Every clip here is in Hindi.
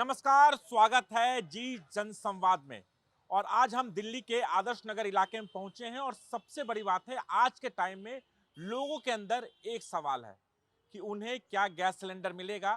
नमस्कार, स्वागत है जी जनसंवाद में। और आज हम दिल्ली के आदर्श नगर इलाके में पहुंचे हैं और सबसे बड़ी बात है, आज के टाइम में लोगों के अंदर एक सवाल है कि उन्हें क्या गैस सिलेंडर मिलेगा।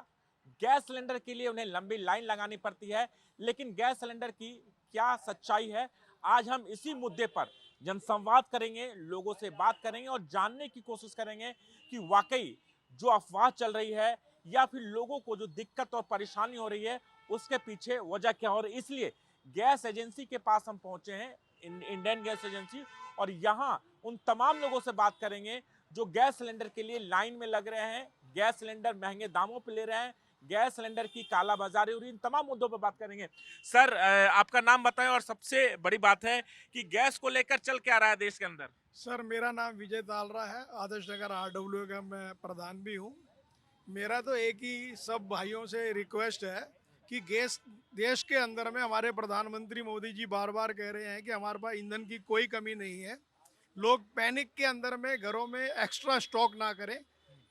गैस सिलेंडर के लिए उन्हें लंबी लाइन लगानी पड़ती है, लेकिन गैस सिलेंडर की क्या सच्चाई है, आज हम इसी मुद्दे पर जनसंवाद करेंगे, लोगों से बात करेंगे और जानने की कोशिश करेंगे कि वाकई जो अफवाह चल रही है या फिर लोगों को जो दिक्कत और परेशानी हो रही है उसके पीछे वजह क्या हो रही है। इसलिए गैस एजेंसी के पास हम पहुंचे हैं, इंडियन गैस एजेंसी, और यहाँ उन तमाम लोगों से बात करेंगे जो गैस सिलेंडर के लिए लाइन में लग रहे हैं, गैस सिलेंडर महंगे दामों पर ले रहे हैं, गैस सिलेंडर की कालाबाजारी हो रही है। इन तमाम मुद्दों पर बात करेंगे। सर, आपका नाम बताएं और सबसे बड़ी बात है कि गैस को लेकर चल क्या रहा है देश के अंदर। सर, मेरा नाम विजय तालरा है। आदर्श नगर आरडब्ल्यू का मैं प्रधान भी हूँ। मेरा तो एक ही सब भाइयों से रिक्वेस्ट है कि गैस देश के अंदर में हमारे प्रधानमंत्री मोदी जी बार बार कह रहे हैं कि हमारे पास ईंधन की कोई कमी नहीं है। लोग पैनिक के अंदर में घरों में एक्स्ट्रा स्टॉक ना करें।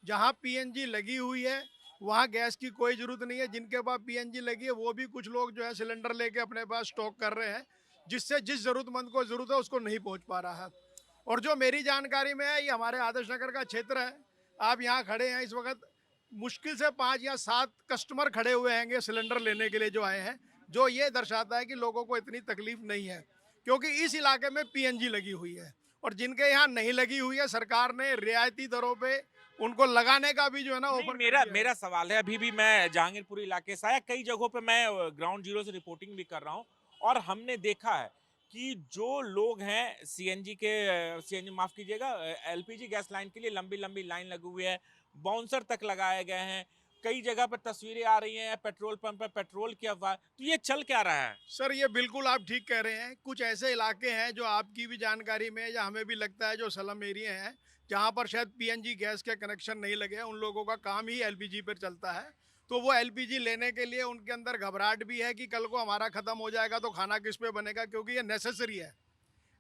जहाँ पीएनजी लगी हुई है वहाँ गैस की कोई ज़रूरत नहीं है। जिनके पास पीएनजी लगी है वो भी कुछ लोग जो है सिलेंडर लेके अपने पास स्टॉक कर रहे हैं, जिससे जिस ज़रूरतमंद को ज़रूरत है उसको नहीं पहुँच पा रहा है। और जो मेरी जानकारी में है, ये हमारे आदर्श नगर का क्षेत्र है। आप यहाँ खड़े हैं इस वक्त, मुश्किल से 5 या 7 कस्टमर खड़े हुए हैंगे सिलेंडर लेने के लिए जो आए हैं, जो ये दर्शाता है कि लोगों को इतनी तकलीफ नहीं है, क्योंकि इस इलाके में पीएनजी लगी हुई है। और जिनके यहाँ नहीं लगी हुई है, सरकार ने रियायती दरों पे उनको लगाने का भी जो है ना नहीं, ऑफर कर मेरा दिया है। मेरा सवाल है, अभी भी मैं जहांगीरपुरी इलाके से आया, कई जगहों पे मैं ग्राउंड जीरो से रिपोर्टिंग भी कर रहा हूँ और हमने देखा है कि जो लोग हैं सीएनजी माफ कीजिएगा, एलपीजी गैस लाइन के लिए लंबी लंबी लाइन लगी हुई है, बाउंसर तक लगाए गए हैं। कई जगह पर तस्वीरें आ रही हैं पेट्रोल पंप पर पेट्रोल की अफवाह। तो ये चल क्या रहा है? सर, ये बिल्कुल आप ठीक कह रहे हैं। कुछ ऐसे इलाके हैं जो आपकी भी जानकारी में है या हमें भी लगता है, जो स्लम एरिया हैं, जहाँ पर शायद पीएनजी गैस के कनेक्शन नहीं लगे हैं। उन लोगों का काम ही एलपीजी पर चलता है, तो वो एलपीजी लेने के लिए उनके अंदर घबराहट भी है कि कल को हमारा ख़त्म हो जाएगा तो खाना किस पे बनेगा, क्योंकि ये नेसेसरी है।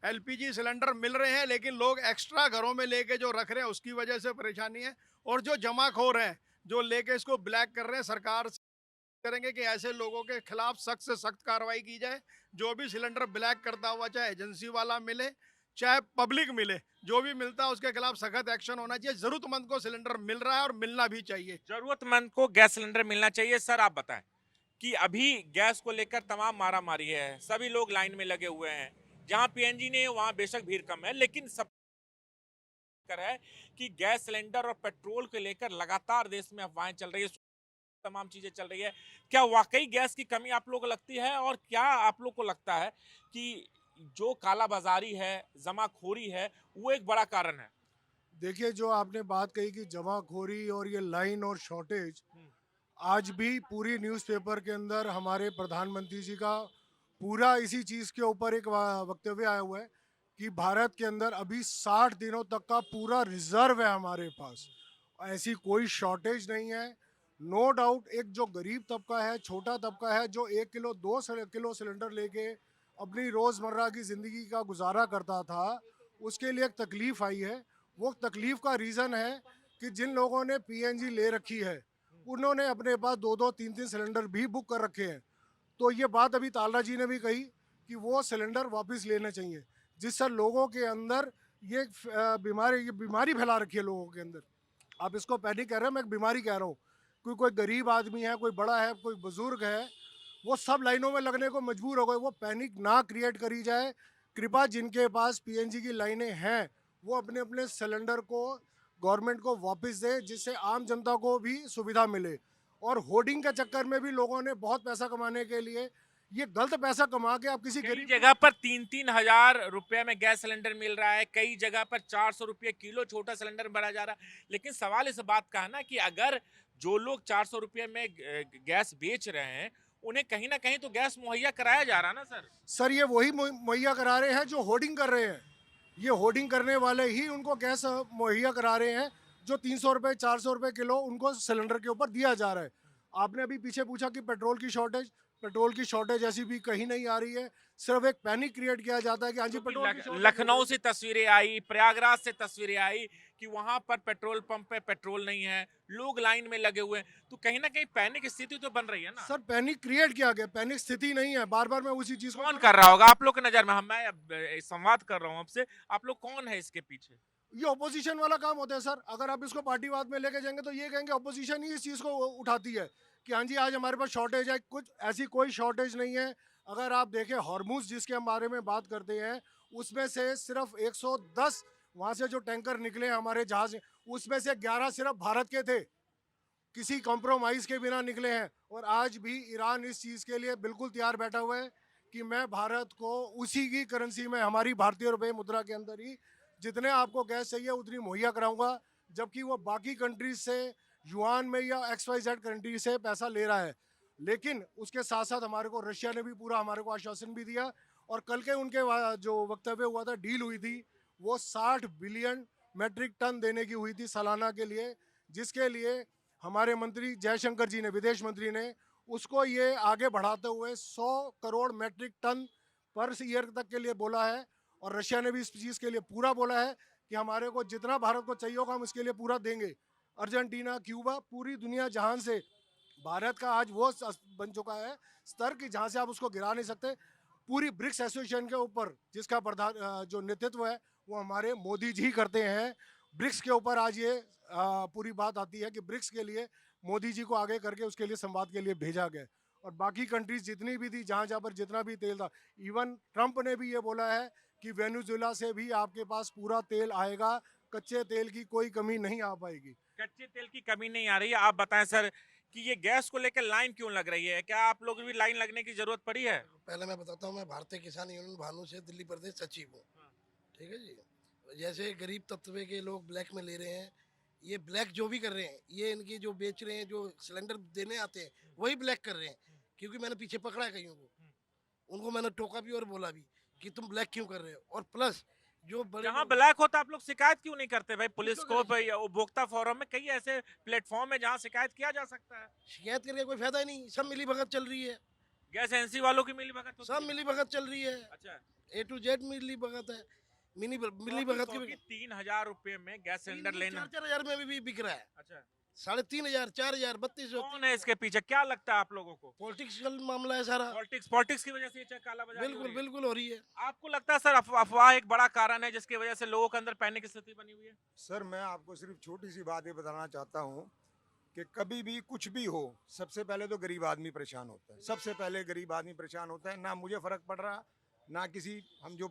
एलपीजी सिलेंडर मिल रहे हैं, लेकिन लोग एक्स्ट्रा घरों में लेके जो रख रहे हैं उसकी वजह से परेशानी है। और जो जमाखोर हैं जो लेके इसको ब्लैक कर रहे हैं, सरकार करेंगे कि ऐसे लोगों के खिलाफ सख्त से सख्त कार्रवाई की जाए। जो भी सिलेंडर ब्लैक करता हुआ, चाहे एजेंसी वाला मिले चाहे पब्लिक मिले, जो भी मिलता है उसके खिलाफ सख्त एक्शन होना चाहिए। जरूरतमंद को सिलेंडर मिल रहा है और मिलना भी चाहिए। जरूरतमंद को गैस सिलेंडर मिलना चाहिए। सर, आप बताएं कि अभी गैस को लेकर तमाम मारामारी है, सभी लोग लाइन में लगे हुए हैं। जहां पीएनजी नहीं है वहां बेशक भीड़ कम है, लेकिन सब कर है कि गैस सिलेंडर और पेट्रोल को लेकर लगातार देश में अफवाहें चल रही है, तमाम चीजें चल रही है। क्या वाकई गैस की कमी आप लोगों को लगती है, और क्या आप लोग को लगता है कि जो कालाबाजारी है, जमाखोरी है, वो एक बड़ा कारण है? देखिए, जो आपने बात कही कि जमाखोरी और ये लाइन और शॉर्टेज, आज भी पूरी न्यूज़पेपर के अंदर हमारे प्रधानमंत्री जी का पूरा इसी चीज़ के ऊपर एक वक्तव्य आया हुआ है कि भारत के अंदर अभी 60 दिनों तक का पूरा रिजर्व है हमारे पास। ऐसी कोई शॉर्टेज नहीं है। नो डाउट, एक जो गरीब तबका है, छोटा तबका है, जो 1 किलो 2 किलो सिलेंडर लेके अपनी रोज़मर्रा की ज़िंदगी का गुजारा करता था, उसके लिए एक तकलीफ़ आई है। वो तकलीफ़ का रीज़न है कि जिन लोगों ने पीएनजी ले रखी है, उन्होंने अपने पास 2-2 3-3 सिलेंडर भी बुक कर रखे हैं। तो ये बात अभी तालरा जी ने भी कही कि वो सिलेंडर वापस लेने चाहिए, जिससे लोगों के अंदर ये बीमारी फैला रखी है लोगों के अंदर। आप इसको पैनिक कह रहे हैं, मैं एक बीमारी कह रहा हूँ। कोई गरीब आदमी है, कोई बड़ा है, कोई बुजुर्ग है, वो सब लाइनों में लगने को मजबूर हो गए। वो पैनिक ना क्रिएट करी जाए। कृपया जिनके पास पीएनजी की लाइनें हैं, वो अपने अपने सिलेंडर को गवर्नमेंट को वापस दे, जिससे आम जनता को भी सुविधा मिले। और होर्डिंग के चक्कर में भी लोगों ने बहुत पैसा कमाने के लिए ये गलत पैसा कमा के आप किसी कई गरीब जगह पर 3-3 हजार रुपए में गैस सिलेंडर मिल रहा है, कई जगह पर 400 रुपये किलो छोटा सिलेंडर भरा जा रहा है। लेकिन सवाल इस बात का है ना कि अगर जो लोग 400 रुपये में गैस बेच रहे हैं, उन्हें कहीं ना कहीं तो गैस मुहैया कराया जा रहा है ना सर? सर, ये वही मुहैया करा रहे हैं जो होर्डिंग कर रहे हैं। ये होर्डिंग करने वाले ही उनको गैस मुहैया करा रहे हैं, जो 300 रुपये 400 रुपये किलो उनको सिलेंडर के ऊपर दिया जा रहा है। आपने अभी पीछे पूछा कि पेट्रोल की शॉर्टेज, पेट्रोल की शॉर्टेज ऐसी भी कहीं नहीं आ रही है। सिर्फ एक पैनिक क्रिएट किया जाता है कि हाँ जी पेट्रोल की shortage हो लखनऊ गई। से तस्वीरें आई, प्रयागराज से तस्वीरें आई कि वहां पर पेट्रोल पंप पे पेट्रोल नहीं है, लोग लाइन में लगे हुए हैं, तो कहीं ना कहीं पैनिक स्थिति तो बन रही है ना। सर पैनिक क्रिएट किया गया, पैनिक स्थिति नहीं है। बार बार मैं उसी चीज को कौन कर रहा होगा आप लोग की नजर में? मैं अब संवाद कर रहा हूँ आपसे, आप लोग कौन है इसके पीछे? ये ऑपोजिशन वाला काम होता है सर। अगर आप इसको पार्टीवाद में लेके जाएंगे तो ये कहेंगे ऑपोजिशन ही इस चीज़ को उठाती है कि हाँ जी आज हमारे पास शॉर्टेज है। कुछ ऐसी कोई शॉर्टेज नहीं है। अगर आप देखें हॉर्मूज जिसके हम बारे में बात करते हैं, उसमें से सिर्फ 110 वहाँ से जो टैंकर निकले हमारे जहाज, उसमें से 11 सिर्फ भारत के थे, किसी कॉम्प्रोमाइज़ के बिना निकले हैं। और आज भी ईरान इस चीज़ के लिए बिल्कुल तैयार बैठा हुआ है कि मैं भारत को उसी की करेंसी में, हमारी भारतीय रुपये मुद्रा के अंदर ही जितने आपको गैस चाहिए उतनी मुहैया कराऊंगा, जबकि वो बाकी कंट्रीज से युआन में या XYZ कंट्री से पैसा ले रहा है। लेकिन उसके साथ साथ हमारे को रशिया ने भी पूरा हमारे को आश्वासन भी दिया। और कल के उनके जो वक्तव्य हुआ था, डील हुई थी, वो 60 बिलियन मेट्रिक टन देने की हुई थी सालाना के लिए, जिसके लिए हमारे मंत्री जयशंकर जी ने, विदेश मंत्री ने, उसको ये आगे बढ़ाते हुए 100 crore metric ton per year तक के लिए बोला है। और रशिया ने भी इस चीज़ के लिए पूरा बोला है कि हमारे को जितना भारत को चाहिए होगा हम इसके लिए पूरा देंगे। अर्जेंटीना, क्यूबा, पूरी दुनिया जहां से भारत का आज वो बन चुका है स्तर कि जहां से आप उसको गिरा नहीं सकते। पूरी ब्रिक्स एसोसिएशन के ऊपर जिसका प्रधान जो नेतृत्व है वो हमारे मोदी जी करते हैं। ब्रिक्स के ऊपर आज ये पूरी बात आती है कि ब्रिक्स के लिए मोदी जी को आगे करके उसके लिए संवाद के लिए भेजा गया। और बाकी कंट्रीज जितनी भी थी, जहाँ जहाँ पर जितना भी तेल था, इवन ट्रंप ने भी ये बोला है कि वेनेजुएला से भी आपके पास पूरा तेल आएगा, कच्चे तेल की कोई कमी नहीं आ पाएगी। कच्चे तेल की कमी नहीं आ रही है। आप बताएं सर कि ये गैस को लेकर लाइन क्यों लग रही है? क्या आप लोग भी लाइन लगने की जरूरत पड़ी है? पहले मैं बताता हूँ, मैं भारतीय किसान यूनियन भानु से दिल्ली प्रदेश सचिव हूँ। ठीक है जी। जैसे गरीब तबके के लोग ब्लैक में ले रहे हैं, ये ब्लैक जो भी कर रहे हैं, ये इनकी जो बेच रहे हैं, जो सिलेंडर देने आते हैं वही ब्लैक कर रहे हैं। क्योंकि मैंने पीछे पकड़ा है कईयों को, उनको मैंने टोका भी और बोला भी कि तुम ब्लैक क्यों कर रहे हो। और प्लस जो बड़े जहाँ ब्लैक होता आप लोग शिकायत क्यों नहीं करते भाई? पुलिस को भाई, उपभोक्ता फोरम में कई ऐसे प्लेटफॉर्म है जहाँ शिकायत किया जा सकता है। शिकायत करके कोई फायदा ही नहीं, सब मिली भगत चल रही है, गैस एजेंसी वालों की मिली भगत होती सब है। मिली भगत चल रही है, अच्छा, A to Z मिली भगत है। मिली भगत की 3,000 रुपए में गैस सिलेंडर लेना। 4,000 में भी बिक रहा है, अच्छा, 3,500, 4,000, 3200। कौन है इसके पीछे? क्या लगता है आप लोगों को? पॉलिटिक्सल मामला है सारा। पॉलिटिक्स की वजह से ये काला बाजारी हो बिल्कुल रही है। बिल्कुल हो रही है। आपको लगता है सर अफवाह एक बड़ा कारण है जिसकी वजह से लोगों के अंदर पैनिक स्थिति बनी हुई है? सर मैं आपको सिर्फ छोटी सी बात ये बताना चाहता हूँ कि कभी भी कुछ भी हो, सबसे पहले तो गरीब आदमी परेशान होता है। सबसे पहले गरीब आदमी परेशान होता है। ना मुझे फ़र्क पड़ रहा, ना किसी हम जो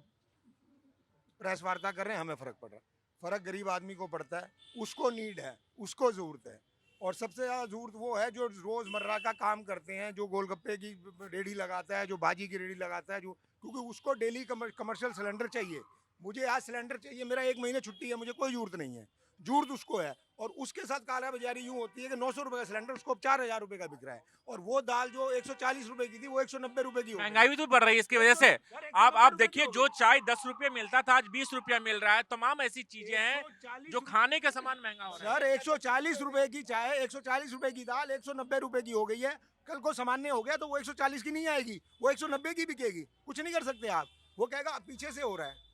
प्रेस वार्ता कर रहे हैं हमें फ़र्क पड़ रहा। फ़र्क गरीब आदमी को पड़ता है, उसको नीड है, उसको ज़रूरत है। और सबसे ज़्यादा ज़रूरत वो है जो रोज़मर्रा का काम करते हैं, जो गोलगप्पे की रेडी लगाता है, जो भाजी की रेडी लगाता है, जो क्योंकि उसको डेली कमर्शियल सिलेंडर चाहिए। मुझे आज सिलेंडर चाहिए, मेरा 1 महीने छुट्टी है, मुझे कोई ज़रूरत नहीं है, ज़रूरत उसको है। और उसके साथ काला बाजारी यूँ होती है कि 900 रुपये का सिलेंडर उसको 4,000 रुपये का बिक रहा है। और वो दाल जो 140 रुपये की थी वो 190 रुपये की हो गई। महंगाई भी तो बढ़ रही है इसकी वजह से। आप देखिए, जो चाय 10 रुपये मिलता था आज 20 रुपया मिल रहा है। तमाम ऐसी चीजें हैं जो खाने का सामान महंगा हो रहा है। सर 140 रुपए की चाय, 140 रुपए की दाल 190 रुपए की हो गई है। कल को सामान्य हो गया तो वो 140 की नहीं आएगी, वो 190 की बिकेगी। कुछ नहीं कर सकते आप। वो कहेगा पीछे से हो रहा है,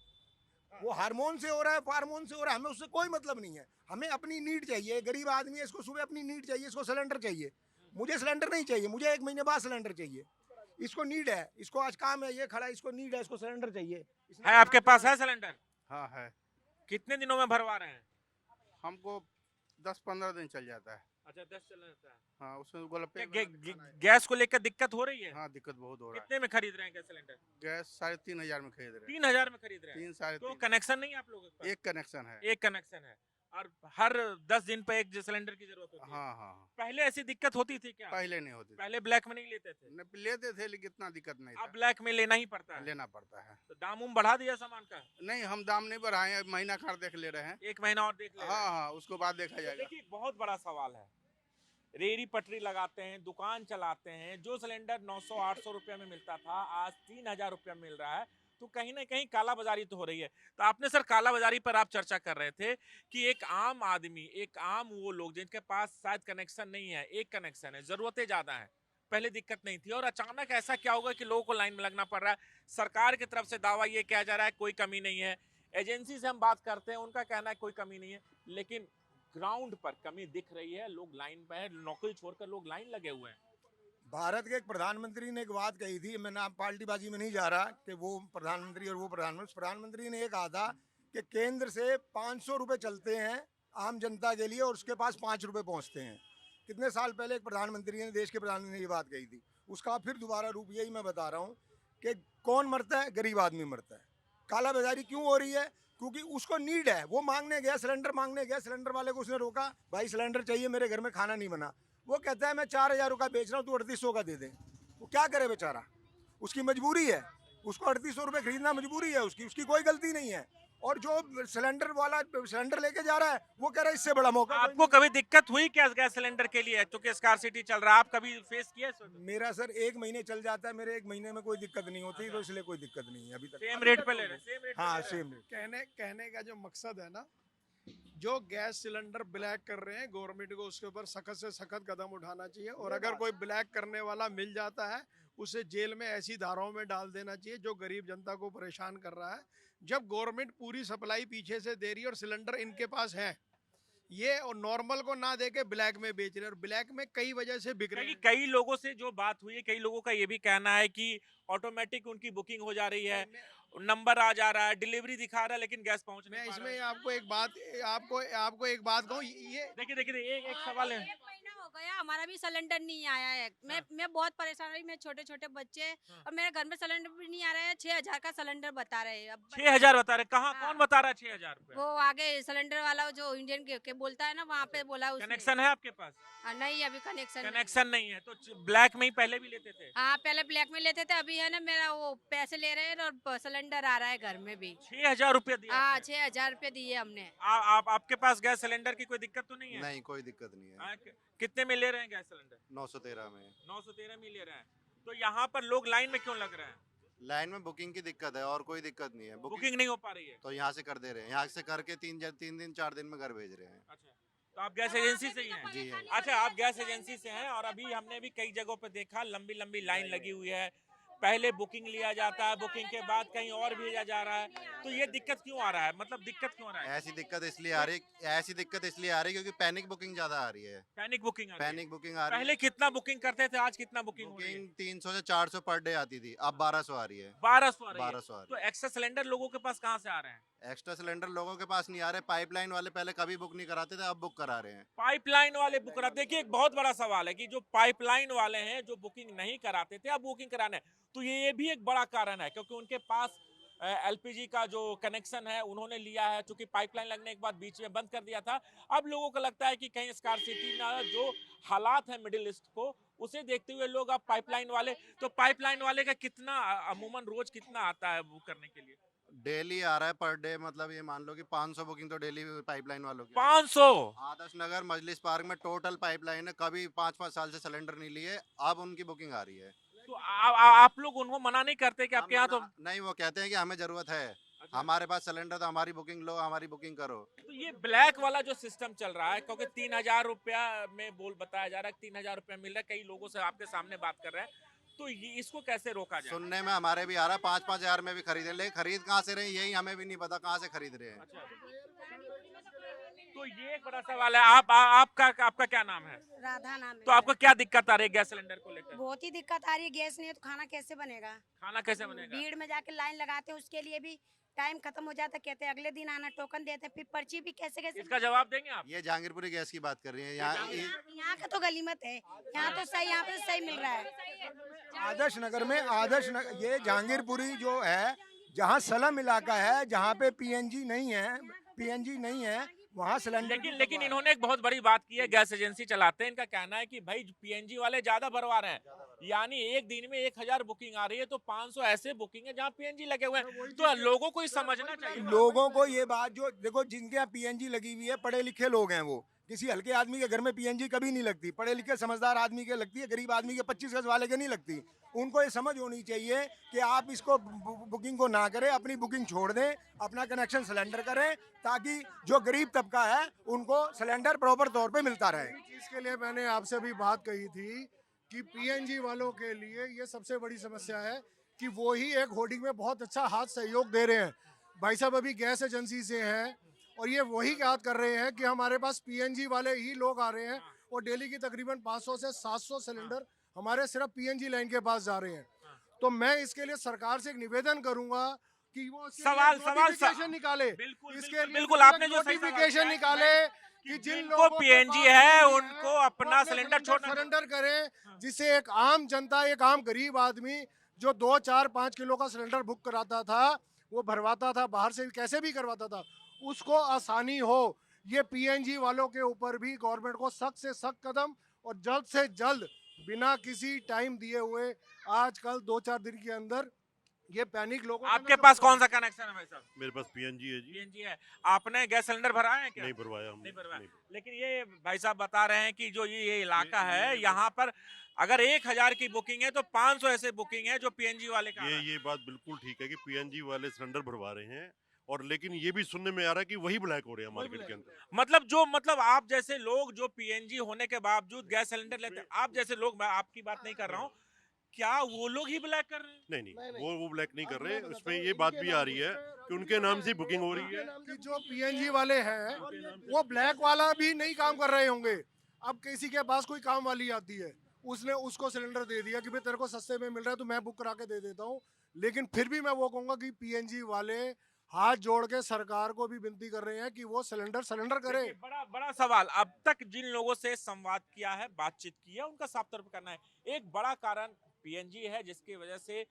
वो हार्मोन से हो रहा है, फार्मोन से हो रहा है, हमें उससे कोई मतलब नहीं है। हमें अपनी नीड चाहिए। गरीब आदमी है, इसको सुबह अपनी नीड चाहिए, इसको सिलेंडर चाहिए। मुझे सिलेंडर नहीं चाहिए, मुझे 1 महीने बाद सिलेंडर चाहिए। इसको नीड है, इसको आज काम है, ये खड़ा है, इसको नीड है, इसको सिलेंडर चाहिए। है आपके पास है सिलेंडर? हाँ है। कितने दिनों में भरवा रहे हैं? हमको 10-15 दिन चल जाता है। अच्छा, 10 चल जाता है। हाँ, उसमें गोलगप्पे गैस को लेकर दिक्कत हो रही है? हाँ, दिक्कत बहुत हो रहा है। कितने में खरीद रहे हैं गैस सिलेंडर? गैस 3,500 में खरीद रहे हैं। 3,000 में खरीद रहे हैं? 3 तो 3.5 कनेक्शन नहीं है आप लोगों के पास? एक कनेक्शन है। एक कनेक्शन है और हर 10 दिन पे एक सिलेंडर की जरूरत होती है। हाँ हाँ। पहले ऐसी दिक्कत होती थी क्या? पहले नहीं होती थी। पहले ब्लैक में नहीं लेते थे? लेते थे लेकिन इतना दिक्कत नहीं अब था। ब्लैक में लेना ही पड़ता है। लेना पड़ता है। तो दाम उम बढ़ा दिया सामान का? नहीं, हम दाम नहीं बढ़ाए हैं, महीना खर देख ले रहे हैं। 1 महीना और देख ले रहे हैं। हाँ हाँ, उसको बाद देखा जाएगा। देखिए, बहुत बड़ा सवाल है। रेहड़ी पटरी लगाते हैं, दुकान चलाते हैं, जो सिलेंडर 900-800 रुपये में मिलता था आज 3,000 रुपये मिल रहा है। तो कहीं ना कहीं काला बाजारी तो हो रही है। तो आपने सर काला बाजारी पर आप चर्चा कर रहे थे कि एक आम आदमी, एक आम वो लोग जिनके पास शायद कनेक्शन नहीं है, एक कनेक्शन है, जरूरतें ज्यादा है, पहले दिक्कत नहीं थी और अचानक ऐसा क्या होगा कि लोगों को लाइन में लगना पड़ रहा है? सरकार की तरफ से दावा ये किया जा रहा है कोई कमी नहीं है, एजेंसी से हम बात करते हैं उनका कहना है कोई कमी नहीं है, लेकिन ग्राउंड पर कमी दिख रही है, लोग लाइन पे है, नौकरी छोड़कर लोग लाइन लगे हुए हैं। भारत के एक प्रधानमंत्री ने एक बात कही थी, मैं नाम पार्टीबाजी में नहीं जा रहा कि वो प्रधानमंत्री और वो प्रधानमंत्री ने ये कहा था कि केंद्र से 500 रुपए चलते हैं आम जनता के लिए और उसके पास 5 रुपए पहुंचते हैं। कितने साल पहले एक प्रधानमंत्री ने, देश के प्रधानमंत्री ने ये बात कही थी। उसका फिर दोबारा रूप यही मैं बता रहा हूँ कि कौन मरता है? गरीब आदमी मरता है। काला बाजारी क्यों हो रही है? क्योंकि उसको नीड है, वो मांगने गया, सिलेंडर मांगने गया, सिलेंडर वाले को उसने रोका, भाई सिलेंडर चाहिए, मेरे घर में खाना नहीं बना। वो कहता है मैं 4000 रुपये बेच रहा हूँ, तू 3800 का दे दे। वो क्या करे बेचारा? उसकी मजबूरी है, उसको 3800 रुपये खरीदना मजबूरी है उसकी कोई गलती नहीं है। और जो सिलेंडर वाला सिलेंडर लेके जा रहा है वो कह रहा है इससे बड़ा मौका आपको कभी दिक्कत हुई क्या गैस सिलेंडर के लिए, क्योंकि स्कार्सिटी चल रहा है, आप कभी फेस किया इसको? मेरा सर 1 महीने चल जाता है, मेरे 1 महीने में कोई दिक्कत नहीं होती, तो इसलिए कोई दिक्कत नहीं है अभी तक। सेम रेट पे ले रहे हैं, सेम रेट पे हाँ ले रहे हैं। Same rate. कहने का जो मकसद है ना, जो गैस सिलेंडर ब्लैक कर रहे हैं, गवर्नमेंट को उसके ऊपर सख्त से सख्त कदम उठाना चाहिए और अगर कोई ब्लैक करने वाला मिल जाता है उसे जेल में ऐसी धाराओं में डाल देना चाहिए जो गरीब जनता को परेशान कर रहा है। जब गवर्नमेंट पूरी सप्लाई पीछे से दे रही है और सिलेंडर इनके पास है, ये और नॉर्मल को ना देके ब्लैक में बेच रहे हैं और ब्लैक में कई वजह से बिक रहे हैं। कई लोगों से जो बात हुई है, कई लोगों का ये भी कहना है कि ऑटोमेटिक उनकी बुकिंग हो जा रही है, नंबर आ जा रहा है, डिलीवरी दिखा रहा है, लेकिन गैस पहुंच नहीं मैं पा रहा इसमें है। आपको एक बात कहूँ, ये देखिए एक सवाल है। एक महीना हो गया हमारा भी सिलेंडर नहीं आया है। मैं बहुत परेशान रही, मेरे छोटे छोटे बच्चे और मेरे घर में सिलेंडर भी नहीं आ रहा है। 6000 का सिलेंडर बता रहे हैं। अब 6000 बता रहे, कहाँ हाँ। कौन बता रहा है 6000 रुपए? वो आगे सिलेंडर वाला जो इंडियन के बोलता है ना, वहाँ पे बोला उसने। कनेक्शन है आपके पास? नहीं, अभी कनेक्शन कनेक्शन नहीं है तो ब्लैक में ही पहले भी लेते थे? हाँ, पहले ब्लैक में लेते थे, अभी है ना मेरा वो पैसे ले रहे हैं और सिलेंडर आ रहा है घर में भी। 6000 रुपए दिया हाँ, आपने? 6000 रुपए दिए हमने। आपके पास गैस सिलेंडर की कोई दिक्कत तो नहीं है? नहीं, कोई दिक्कत नहीं है। कितने में ले रहे हैं गैस सिलेंडर? 913 में। 913 में ले रहे हैं। तो यहाँ पर लोग लाइन में क्यों लग रहे हैं? लाइन में बुकिंग की दिक्कत है और कोई दिक्कत नहीं है। बुकिंग नहीं हो पा रही है? तो यहाँ से कर दे रहे हैं, यहाँ से करके 3 दिन 4 दिन में घर भेज रहे हैं। अच्छा, तो आप गैस एजेंसी से ही हैं? जी हाँ। अच्छा, आप गैस एजेंसी से हैं और अभी हमने भी कई जगहों पे देखा लंबी लंबी लाइन लगी हुई है, पहले बुकिंग लिया जाता है, बुकिंग के बाद कहीं और भेजा जा रहा है, तो ये दिक्कत क्यों आ रहा है? मतलब दिक्कत क्यों आ रहा है? ऐसी दिक्कत इसलिए आ रही क्योंकि पैनिक बुकिंग ज्यादा आ रही है। पैनिक बुकिंग आ रही है। पैनिक बुकिंग आ रही पहले कितना बुकिंग करते थे, आज कितना बुकिंग है। हो रही है? बुकिंग 300 से 400 पर डे आती थी, अब 1200 आ रही है। 1200 आ रही है। 1200 आ रही तो एक्स्ट्रा सिलेंडर लोगों के पास कहाँ से आ रहे हैं? है। एक्स्ट्रा सिलेंडर लोगों के पास नहीं आ रहे, पाइपलाइन वाले पहले कभी बुक नहीं कराते थे, अब बुक करा रहे हैं। पाइपलाइन वाले बुक करा, देखिए एक बहुत बड़ा सवाल है कि जो पाइपलाइन वाले हैं जो बुकिंग नहीं कराते थे अब बुकिंग कराने, तो ये भी एक बड़ा कारण है क्योंकि उनके पास एलपीजी का जो कनेक्शन है उन्होंने लिया है, क्योंकि पाइपलाइन लगने के बाद बीच में बंद कर दिया था। अब लोगों को लगता है कि कहीं स्कार्सिटी ना, जो हालात है मिडिल ईस्ट को उसे देखते हुए लोग अब पाइपलाइन वाले, तो पाइपलाइन वाले का कितना अमूमन रोज कितना आता है बुक करने के लिए? डेली आ रहा है पर डे, मतलब ये मान लो कि 500 बुकिंग तो डेली पाइपलाइन वालों की। 500? आदर्श नगर मजलिस पार्क में टोटल पाइपलाइन है, कभी 5-5 साल से सिलेंडर नहीं लिए, अब उनकी बुकिंग आ रही है। तो आप लोग उनको मना नहीं करते कि आपके यहाँ तो? नहीं, वो कहते हैं कि हमें जरूरत है, हमारे पास सिलेंडर, तो हमारी बुकिंग लो, हमारी बुकिंग करो। तो ये ब्लैक वाला जो सिस्टम चल रहा है, क्योंकि 3000 रुपया में बताया जा रहा है, 3000 रुपया मिल रहा है, कई लोगों से आपके सामने बात कर रहे हैं, तो ये इसको कैसे रोका जाए? सुनने में हमारे भी आ रहा है 5-5 हजार में भी खरीदे, लेकिन खरीद कहाँ से रहे हैं यही हमें भी नहीं पता, कहाँ से खरीद रहे हैं। अच्छा, तो ये एक बड़ा सवाल है। आपका क्या नाम है? राधा नाम है। तो आपको क्या दिक्कत आ रही है गैस सिलेंडर को लेकर? बहुत ही दिक्कत आ रही है, गैस नहीं है तो खाना कैसे बनेगा? खाना कैसे बनेगा? भीड़ में जाके लाइन लगाते हैं, उसके लिए भी टाइम खत्म हो जाता है, कहते हैं अगले दिन आना, टोकन देते हैं, फिर पर्ची भी कैसे इसका जवाब देंगे आप? ये जहांगीरपुरी गैस की बात कर रही है। यहाँ का तो गलीमत है, यहाँ तो सही, यहाँ पे सही मिल रहा है। आदर्श नगर में ये जहांगीरपुरी जो है, जहाँ सलम इलाका है, जहाँ पे पीएनजी नहीं है, वहाँ सिलेंडर। लेकिन इन्होंने एक बहुत बड़ी बात की है, गैस एजेंसी चलाते हैं, इनका कहना है कि भाई पीएनजी वाले ज्यादा भरवा रहे हैं, यानी एक दिन में 1000 बुकिंग आ रही है तो 500 ऐसे बुकिंग है जहाँ पीएनजी लगे हुए हैं। तो लोगों को ही समझना चाहिए। लोगों को ये बात, जो देखो जिनके यहाँ पीएनजी लगी हुई है, पढ़े लिखे लोग हैं, वो किसी हल्के आदमी के घर में पीएनजी कभी नहीं लगती, पढ़े लिखे समझदार आदमी के लगती है, गरीब आदमी के 25 गज वाले के नहीं लगती। उनको ये समझ होनी चाहिए कि आप इसको बुकिंग को ना करें, अपनी बुकिंग छोड़ दें, अपना कनेक्शन सिलेंडर करें, ताकि जो गरीब तबका है उनको सिलेंडर प्रॉपर तौर पे मिलता रहे। इस चीज़ के लिए मैंने आपसे भी बात कही थी कि पीएनजी वालों के लिए ये सबसे बड़ी समस्या है कि वो ही एक होर्डिंग में बहुत अच्छा हाथ सहयोग दे रहे हैं। भाई साहब अभी गैस एजेंसी से हैं और ये वही याद कर रहे हैं कि हमारे पास पीएनजी वाले ही लोग आ रहे हैं और डेली की तकरीबन 500 से 700 सिलेंडर हमारे सिर्फ पीएनजी लाइन के पास जा रहे हैं। तो मैं इसके लिए सरकार से एक निवेदन करूंगा कि वो नोटिफिकेशन निकाले, इसके लिए बिल्कुल आपने जो सही नोटिफिकेशन निकाले कि जिन जिनको लोगों के पीएनजी पास है नहीं उनको वो अपना सिलेंडर छोड़ना सरेंडर करें, जिससे एक आम जनता, एक आम गरीब आदमी जो 2, 4, 5 किलो का सिलेंडर बुक कराता था, वो भरवाता था, बाहर से कैसे भी करवाता था, उसको आसानी हो। ये पीएनजी वालों के ऊपर भी गवर्नमेंट को सख्त से सख्त कदम और जल्द से जल्द बिना किसी टाइम दिए हुए आजकल 2-4 दिन के अंदर ये पैनिक लोगों आपके पास कौन सा कनेक्शन है भाई साहब? मेरे पास पीएनजी है जी। पीएनजी है। आपने गैस सिलेंडर भरा है क्या? नहीं भरवाया हमने। नहीं भरवाया। नहीं। लेकिन ये भाई साहब बता रहे हैं कि जो ये इलाका है यहाँ पर अगर 1000 की बुकिंग है तो 500 ऐसे बुकिंग है जो पीएनजी वाले का ये बात बिल्कुल ठीक है कि पीएनजी वाले सिलेंडर भरवा रहे हैं, और लेकिन ये भी सुनने में आ रहा है कि वही ब्लैक हो रहे हैं मार्केट के अंदर। मतलब आप जैसे लोग जो पीएनजी होने के बावजूद गैस सिलेंडर लेते हैं, आप जैसे लोग, मैं आपकी बात नहीं कर रहा हूँ, क्या वो लोग ही ब्लैक कर रहे हैं? नहीं, वो ब्लैक नहीं कर रहे। उसमें ये बात भी आ रही है कि उनके नाम से बुकिंग हो रही है कि जो पीएनजी वाले हैं वो ब्लैक वाला भी नहीं काम कर रहे होंगे। अब किसी के पास कोई काम वाली आती है, उसने उसको सिलेंडर दे दिया कि भाई तेरे को सस्ते में मिल रहा है तो मैं बुक करा के दे देता हूँ, लेकिन फिर भी मैं वो कहूँगा कि पीएनजी वाले हाथ जोड़ के सरकार को भी विनती कर रहे हैं कि वो सिलेंडर करे। बड़ा सवाल, अब तक जिन लोगों से संवाद किया है, बातचीत की है, उनका साफ तौर पर करना है एक बड़ा कारण पीएनजी है जिसकी वजह से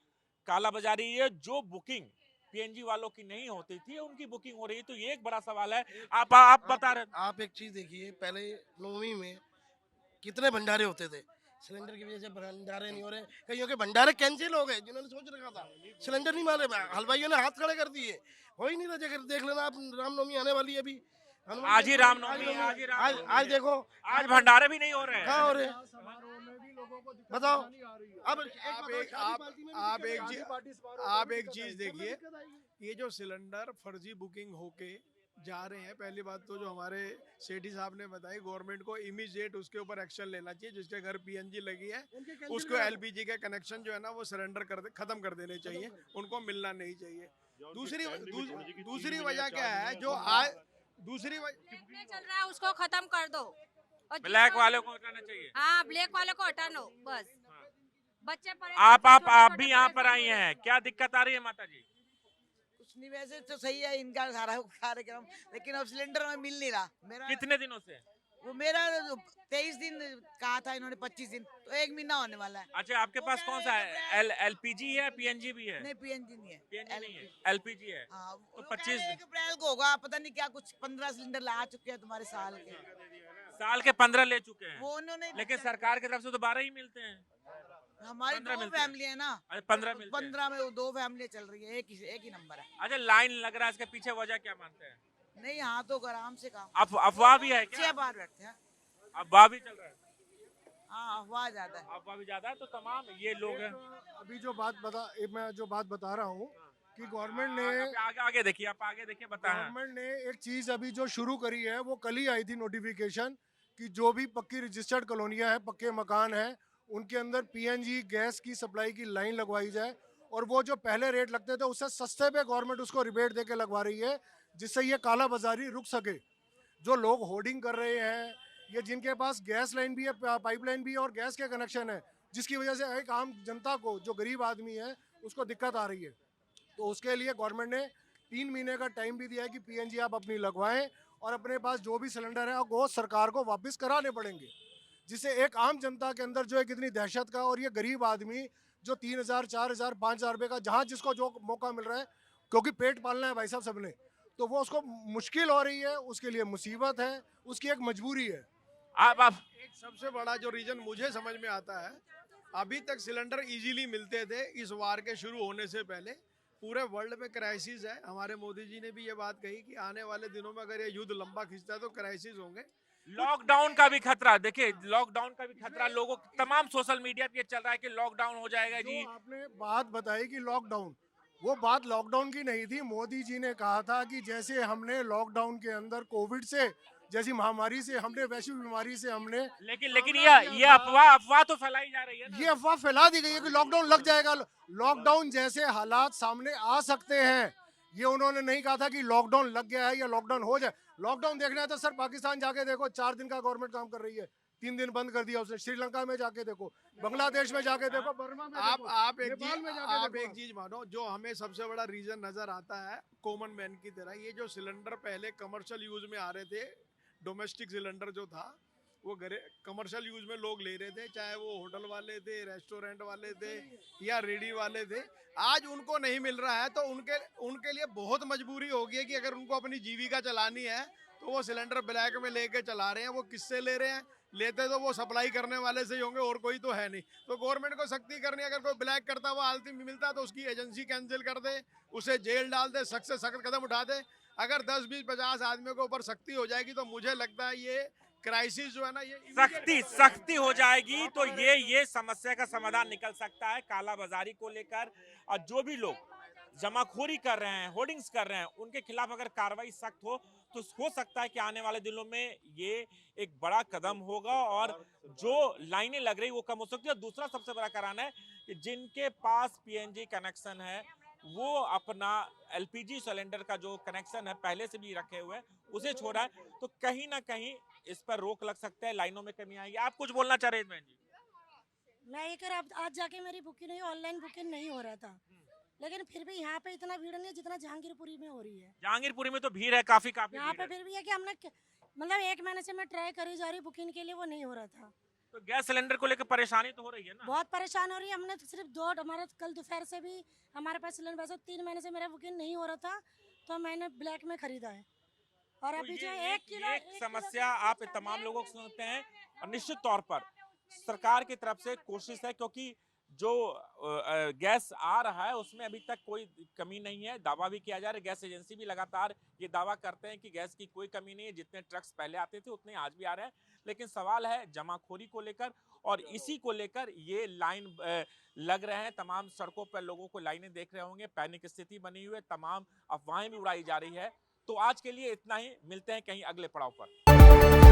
कालाबाजारी है। जो बुकिंग पीएनजी वालों की नहीं होती थी उनकी बुकिंग हो रही है, तो ये एक बड़ा सवाल है। आप बता रहे, आप एक चीज देखिए, पहले नवमी में कितने भंडारे होते थे, सिलेंडर की वजह से भंडारे नहीं हो रहे, कईयों के भंडारे कैंसिल हो गए जिन्होंने सोच रखा था, सिलेंडर नहीं मारे, हलवाइयों ने हाथ खड़े कर दिए, हो ही नहीं रहा। जगह देख लेना आप, रामनवमी आने वाली है अभी, आज ही रामनवमी, आज देखो, आज भंडारे भी नहीं हो रहे हैं। कहाँ हो रहे? बताओ। अब आप एक चीज देखिए, ये जो सिलेंडर फर्जी बुकिंग होके जा रहे हैं, पहली बात तो जो हमारे सेठी साहब ने बताई, गवर्नमेंट को इमीडिएट उसके ऊपर एक्शन लेना चाहिए। जिसके घर पीएनजी लगी है उसको एलपीजी का कनेक्शन जो है ना वो सरेंडर खत्म कर देने चाहिए, उनको मिलना नहीं चाहिए। दूसरी वजह क्या है, जो आज दूसरी चल रहा है उसको खत्म कर दो, और ब्लैक वाले को हटाना चाहिए। हाँ, ब्लैक वाले को हटानो बस। बच्चे आप भी यहाँ पर आई हैं, क्या दिक्कत आ रही है माता जी? कुछ नहीं, वैसे तो सही है इनका सारा कार्यक्रम, लेकिन अब सिलेंडर में मिल नहीं रहा। मेरा कितने दिनों से? वो मेरा 23 दिन कहा था इन्होंने, 25 दिन, तो 1 महीना होने वाला है। अच्छा, आपके पास कौन सा है? एलपीजी है, पीएनजी भी है? नहीं, पीएनजी नहीं है, पीएनजी नहीं है, एलपीजी है। हाँ, तो 25 अप्रैल को होगा, पता नहीं क्या कुछ 15 सिलेंडर ला चुके हैं तुम्हारे साल के 15 ले चुके हैं वो उन्होंने, लेकिन सरकार की तरफ से तो 12 ही मिलते हैं। हमारी 2 फैमिली है ना, 15 में वो 2 फैमिली चल रही है, एक ही नंबर है। अच्छा, लाइन लग रहा है, इसके पीछे वजह क्या मानते हैं? नहीं, यहाँ तो आराम से काम, अफवाह भी है क्या? बार बैठते हैं, अफवाह भी चल रहा है। हाँ, अफवाह ज्यादा है, अफवाह भी ज्यादा है। तो तमाम ये लोग हैं, अभी मैं जो बात बता रहा हूँ कि गवर्नमेंट ने आगे देखिए, आप आगे देखिए, बताएं। गवर्नमेंट ने एक चीज अभी जो शुरू करी है, वो कल ही आई थी नोटिफिकेशन कि जो भी पक्की रजिस्टर्ड कॉलोनियां हैं, पक्के मकान हैं, उनके अंदर पीएनजी गैस की सप्लाई की लाइन लगवाई जाए, और वो जो पहले रेट लगते थे उससे सस्ते पे गवर्नमेंट उसको रिबेट दे के लगवा रही है, जिससे ये काला बाजारी रुक सके। जो लोग होर्डिंग कर रहे हैं, ये जिनके पास गैस लाइन भी है, पाइपलाइन भी है और गैस के कनेक्शन है, जिसकी वजह से एक आम जनता को, जो गरीब आदमी है, उसको दिक्कत आ रही है। तो उसके लिए गवर्नमेंट ने 3 महीने का टाइम भी दिया है कि पीएनजी आप अपनी लगवाएं, और अपने पास जो भी सिलेंडर है वो सरकार को वापस कराने पड़ेंगे, जिससे एक आम जनता के अंदर जो एक इतनी दहशत का, और ये गरीब आदमी जो 3000, 4000, 5000 रुपये का जहाँ जिसको जो मौका मिल रहा है, क्योंकि पेट पालना है भाई साहब सबने, तो वो उसको मुश्किल हो रही है, उसके लिए मुसीबत है, उसकी एक मजबूरी है। आप एक सबसे बड़ा जो रीजन मुझे समझ में आता है, अभी तक सिलेंडर इजीली मिलते थे इस वार के शुरू होने से पहले। पूरे वर्ल्ड में क्राइसिस है, हमारे मोदी जी ने भी ये बात कही कि आने वाले दिनों में अगर ये युद्ध लंबा खिंचता है तो क्राइसिस होंगे। लॉकडाउन का भी खतरा, देखिए लॉकडाउन का भी खतरा, लोगों तमाम सोशल मीडिया पे चल रहा है कि लॉकडाउन हो जाएगा जी। आपने बात बताई कि लॉकडाउन, वो बात लॉकडाउन की नहीं थी। मोदी जी ने कहा था कि जैसे हमने लॉकडाउन के अंदर कोविड से जैसी महामारी से हमने, वैश्विक बीमारी से हमने, लेकिन ये अफवाह तो फैलाई जा रही है ना। ये अफवाह फैला दी गई है कि लॉकडाउन लग जाएगा। लॉकडाउन जैसे हालात सामने आ सकते हैं, ये उन्होंने नहीं कहा था कि लॉकडाउन लग गया है या लॉकडाउन हो जाए। लॉकडाउन देखना है तो सर पाकिस्तान जाके देखो, 4 दिन का गवर्नमेंट काम कर रही है, 3 दिन बंद कर दिया उसने। श्रीलंका में जाके देखो, बांग्लादेश में जाके देखो, बर्मा में देखो, आप नेपाल में जाके आप देखो। एक चीज मानो, जो हमें सबसे बड़ा रीजन नजर आता है कॉमन मैन की तरह, ये जो सिलेंडर पहले कमर्शियल यूज में आ रहे थे, डोमेस्टिक सिलेंडर जो था वो कमर्शियल यूज में लोग ले रहे थे, चाहे वो होटल वाले थे, रेस्टोरेंट वाले थे या रेडी वाले थे। आज उनको नहीं मिल रहा है तो उनके लिए बहुत मजबूरी हो गई है कि अगर उनको अपनी जीविका चलानी है तो वो सिलेंडर ब्लैक में लेके चला रहे हैं। वो किससे ले रहे हैं? लेते तो वो सप्लाई करने वाले से ही होंगे, और कोई तो है नहीं। तो गवर्नमेंट को सख्ती करनी है, अगर कोई ब्लैक करता हुआ आलती मिलता तो उसकी एजेंसी कैंसिल कर दे, उसे जेल डाल दे, सख्त से सख्त कदम उठा दे। अगर 10, 20, 50 आदमियों के ऊपर सख्ती हो जाएगी तो मुझे लगता है ये क्राइसिस जो है ना, ये सख्ती हो जाएगी तो ये समस्या का समाधान निकल सकता है। काला बाजारी को लेकर और जो भी लोग जमाखोरी कर रहे हैं, होर्डिंग्स कर रहे हैं, उनके खिलाफ अगर कार्रवाई सख्त हो तो हो सकता है कि आने वाले दिनों में ये एक बड़ा कदम होगा और जो लाइनें लग रही वो कम हो सकती है। दूसरा सबसे बड़ा कारण है कि जिनके पास पीएनजी कनेक्शन है वो अपना एलपीजी सिलेंडर का जो कनेक्शन है पहले से भी रखे हुए हैं, उसे छोड़ा है, तो कहीं ना कहीं इस पर रोक लग सकता है, लाइनों में कमी आएगी। आप कुछ बोलना चाह रहे हैं जी? मैं ये आज जाके मेरी बुकिंग नहीं, ऑनलाइन बुकिंग नहीं हो रहा था, लेकिन फिर भी यहाँ पे इतना भीड़ नहीं है जितना जहांगीरपुरी में हो रही है। जहांगीरपुरी में तो भीड़ है, काफी यहाँ पे फिर भी है कि हमने मतलब 1 महीने से मैं ट्राई करी जा रही बुकिंग के लिए, वो नहीं हो रहा था। तो गैस सिलेंडर को लेकर परेशानी तो हो रही है ना? बहुत परेशान हो रही है। हमने तो सिर्फ हमारा कल दोपहर से भी हमारे पास सिलेंडर, वैसे 3 महीने से मेरा बुकिंग नहीं हो रहा था तो मैंने ब्लैक में खरीदा है। और तो अभी जो एक समस्या आप तमाम लोगों को सुनते हैं और निश्चित तौर पर सरकार की तरफ से कोशिश है, क्योंकि जो गैस आ रहा है उसमें अभी तक कोई कमी नहीं है। दावा भी किया जा रहा है, गैस एजेंसी भी लगातार ये दावा करते हैं कि गैस की कोई कमी नहीं है, जितने ट्रक्स पहले आते थे उतने आज भी आ रहे हैं। लेकिन सवाल है जमाखोरी को लेकर, और इसी को लेकर ये लाइन लग रहे हैं। तमाम सड़कों पर लोगों को लाइनें देख रहे होंगे, पैनिक स्थिति बनी हुई है, तमाम अफवाहें भी उड़ाई जा रही है। तो आज के लिए इतना ही, मिलते हैं कहीं अगले पड़ाव पर।